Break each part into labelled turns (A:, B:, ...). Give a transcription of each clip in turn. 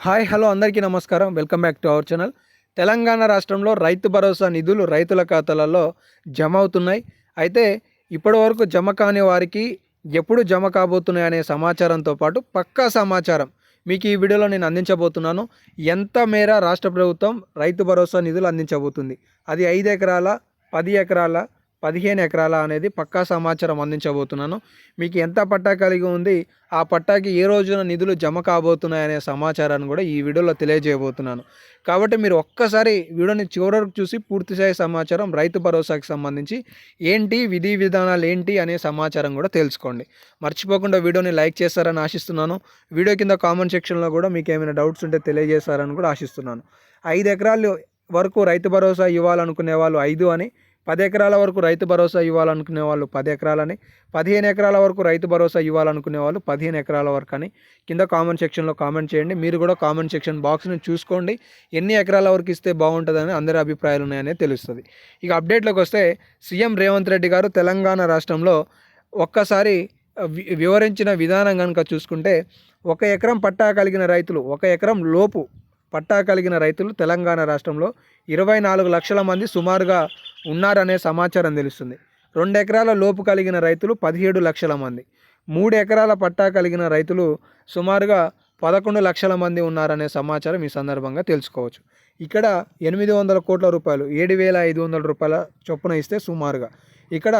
A: Hi hello అందరికీ నమస్కారం. Welcome back to our channel. Telangana రాష్ట్రంలో రైతు భరోసా నిధులు రైతుల ఖాతాలలో జమ అవుతున్నాయి. అయితే ఇప్పటివరకు జమ కాని వారికి ఎప్పుడు జమ కాబోతున్నాయి అనే సమాచారంతో పాటు పక్కా సమాచారం మీకు ఈ వీడియోలో నేను అందించబోతున్నాను. ఎంత మేర రాష్ట్ర ప్రభుత్వం రైతు భరోసా నిధులు అందించబోతుంది, అది 5 ఎకరాల, 10 ఎకరాల, 15 ఎకరాల అనేది పక్కా సమాచారం అందించబోతున్నాను. మీకు ఎంత పట్టా కలిగి ఉంది, ఆ పట్టాకి ఏ రోజున నిధులు జమ కాబోతున్నాయనే సమాచారాన్ని కూడా ఈ వీడియోలో తెలియజేయబోతున్నాను. కాబట్టి మీరు ఒక్కసారి వీడియోని చివరి వరకు చూసి పూర్తిస్థాయి సమాచారం రైతు భరోసాకి సంబంధించి ఏంటి, విధి విధానాలు ఏంటి అనే సమాచారం కూడా తెలుసుకోండి. మర్చిపోకుండా వీడియోని లైక్ చేస్తారని ఆశిస్తున్నాను. వీడియో కింద కామెంట్ సెక్షన్లో కూడా మీకు ఏమైనా డౌట్స్ ఉంటే తెలియజేస్తారని కూడా ఆశిస్తున్నాను. 5 ఎకరాల వరకు రైతు భరోసా ఇవ్వాలనుకునే వాళ్ళు 5 అని, 10 ఎకరాల వరకు రైతు భరోసా ఇవ్వాలనుకునే వాళ్ళు 10 ఎకరాలని, 15 ఎకరాల వరకు రైతు భరోసా ఇవ్వాలనుకునే వాళ్ళు 15 ఎకరాల వరకు అని కింద కామెంట్ సెక్షన్లో కామెంట్ చేయండి. మీరు కూడా కామెంట్ సెక్షన్ బాక్స్ని చూసుకోండి, ఎన్ని ఎకరాల వరకు ఇస్తే బాగుంటుందని అందరి అభిప్రాయాలు ఉన్నాయని తెలుస్తుంది. ఇక అప్డేట్లోకి వస్తే, సీఎం రేవంత్ రెడ్డి గారు తెలంగాణ రాష్ట్రంలో ఒక్కసారి వివరించిన విధానం కనుక చూసుకుంటే, 1 ఎకరం పట్టా కలిగిన రైతులు, 1 ఎకరం లోపు పట్టా కలిగిన రైతులు తెలంగాణ రాష్ట్రంలో 24 లక్షల మంది సుమారుగా ఉన్నారనే సమాచారం తెలుస్తుంది. 2 ఎకరాల లోపు కలిగిన రైతులు 17 లక్షల మంది, 3 ఎకరాల పట్టా కలిగిన రైతులు సుమారుగా 11 లక్షల మంది ఉన్నారనే సమాచారం ఈ సందర్భంగా తెలుసుకోవచ్చు. ఇక్కడ 800 కోట్ల రూపాయలు, 7,500 రూపాయల చొప్పున ఇస్తే సుమారుగా, ఇక్కడ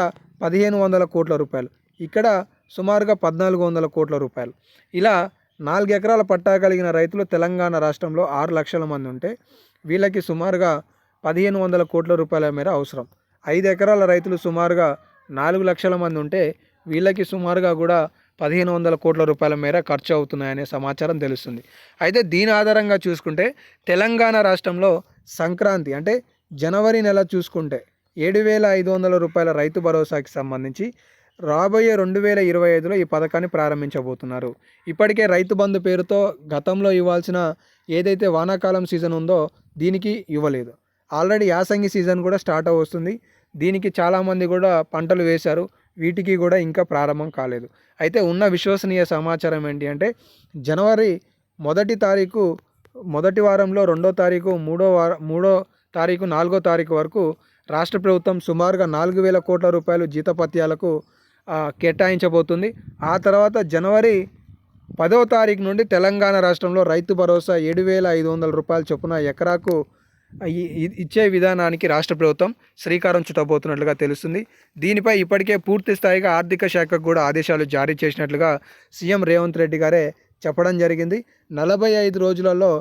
A: 1,500 కోట్ల రూపాయలు, ఇక్కడ సుమారుగా 1,400 కోట్ల రూపాయలు. ఇలా 4 ఎకరాల పట్టా కలిగిన రైతులు తెలంగాణ రాష్ట్రంలో 6 లక్షల మంది ఉంటే, వీళ్ళకి సుమారుగా 1,500 కోట్ల రూపాయల మేర అవసరం. 5 ఎకరాల రైతులు సుమారుగా 4 లక్షల మంది ఉంటే, వీళ్ళకి సుమారుగా కూడా 1,500 కోట్ల రూపాయల మేర ఖర్చు అవుతున్నాయనే సమాచారం తెలుస్తుంది. అయితే దీని ఆధారంగా చూసుకుంటే, తెలంగాణ రాష్ట్రంలో సంక్రాంతి అంటే జనవరి నెల చూసుకుంటే 7,500 రూపాయల రైతు భరోసాకి సంబంధించి రాబోయే 2025లో ఈ పథకాన్ని ప్రారంభించబోతున్నారు. ఇప్పటికే రైతు బంధు పేరుతో గతంలో ఇవ్వాల్సిన ఏదైతే వానాకాలం సీజన్ ఉందో దీనికి ఇవ్వలేదు. ఆల్రెడీ యాసంగి సీజన్ కూడా స్టార్ట్ అవుతుంది. దీనికి చాలామంది కూడా పంటలు వేశారు, వీటికి కూడా ఇంకా ప్రారంభం కాలేదు. అయితే ఉన్న విశ్వసనీయ సమాచారం ఏంటి అంటే, జనవరి 1 తారీఖు మొదటి వారంలో 2వ తారీఖు, 3వ తారీఖు, 4వ తారీఖు వరకు రాష్ట్ర ప్రభుత్వం సుమారుగా 4,000 కోట్ల రూపాయలు జీతపత్యాలకు కేటాయించబోతుంది. ఆ తర్వాత జనవరి 10వ తారీఖు నుండి తెలంగాణ రాష్ట్రంలో రైతు భరోసా 7,500 రూపాయల చొప్పున ఎకరాకు ఇచ్చే విధానానికి రాష్ట్ర ప్రభుత్వం శ్రీకారం చుట్టబోతున్నట్లుగా తెలుస్తుంది. దీనిపై ఇప్పటికే పూర్తి స్థాయిగా ఆర్థిక శాఖకు కూడా ఆదేశాలు జారీ చేసినట్లుగా సీఎం రేవంత్ రెడ్డి గారే చెప్పడం జరిగింది. 45 రోజులలో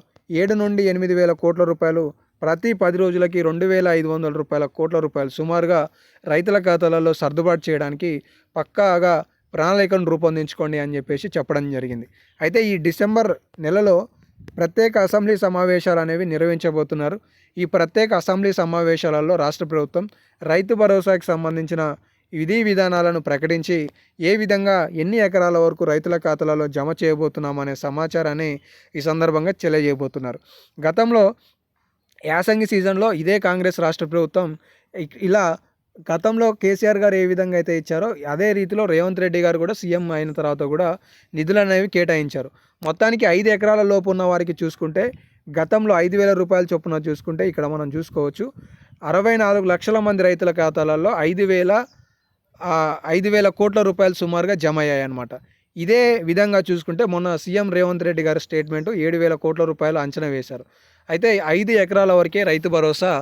A: 7 నుండి 8,000 కోట్ల రూపాయలు, ప్రతి 10 రోజులకి 2,500 కోట్ల రూపాయలు సుమారుగా రైతుల ఖాతాలలో సర్దుబాటు చేయడానికి పక్కాగా ప్రణాళికను రూపొందించుకోండి అని చెప్పేసి చెప్పడం జరిగింది. అయితే ఈ డిసెంబర్ నెలలో ప్రత్యేక అసెంబ్లీ సమావేశాలు అనేవి నిర్వహించబోతున్నారు. ఈ ప్రత్యేక అసెంబ్లీ సమావేశాలలో రాష్ట్ర ప్రభుత్వం రైతు భరోసాకి సంబంధించిన విధి విధానాలను ప్రకటించి, ఏ విధంగా ఎన్ని ఎకరాల వరకు రైతుల ఖాతాలలో జమ చేయబోతున్నామనే సమాచారాన్ని ఈ సందర్భంగా తెలియజేయబోతున్నారు. గతంలో యాసంగి సీజన్లో ఇదే కాంగ్రెస్ రాష్ట్ర ప్రభుత్వం ఇలా గతంలో కేసీఆర్ గారు ఏ విధంగా అయితే ఇచ్చారో అదే రీతిలో రేవంత్ రెడ్డి గారు కూడా సీఎం అయిన తర్వాత కూడా నిధులు అనేవి కేటాయించారు. మొత్తానికి 5 ఎకరాల లోపు ఉన్న వారికి చూసుకుంటే, గతంలో 5,000 రూపాయల చొప్పున చూసుకుంటే, ఇక్కడ మనం చూసుకోవచ్చు 64 లక్షల మంది రైతుల ఖాతాలలో 5,000 కోట్ల రూపాయలు సుమారుగా జమ అయ్యాయి అన్నమాట. ఇదే విధంగా చూసుకుంటే మొన్న సీఎం రేవంత్ రెడ్డి గారి స్టేట్మెంటు 7,000 కోట్ల రూపాయలు అంచనా వేశారు. అయితే 5 ఎకరాల వరకే రైతు భరోసా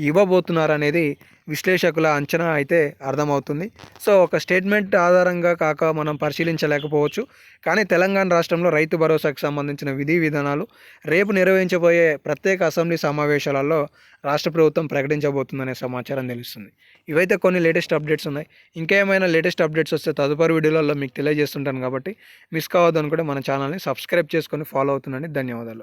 A: ఇవ్వబోతున్నారనేది విశ్లేషకుల అంచనా అయితే అర్థమవుతుంది. సో ఒక స్టేట్మెంట్ ఆధారంగా కాక మనం పరిశీలించలేకపోవచ్చు. కానీ తెలంగాణ రాష్ట్రంలో రైతు భరోసాకు సంబంధించిన విధి విధానాలు రేపు నిర్వహించబోయే ప్రత్యేక అసెంబ్లీ సమావేశాలలో రాష్ట్ర ప్రభుత్వం ప్రకటించబోతుందనే సమాచారం తెలుస్తుంది. ఇవైతే కొన్ని లేటెస్ట్ అప్డేట్స్ ఉన్నాయి. ఇంకేమైనా లేటెస్ట్ అప్డేట్స్ వస్తే తదుపరి వీడియోలలో మీకు తెలియజేస్తుంటాను. కాబట్టి మిస్ కావద్దు అనుకుంటే మన ఛానల్ని సబ్స్క్రైబ్ చేసుకొని ఫాలో అవుతుండండి. ధన్యవాదాలు.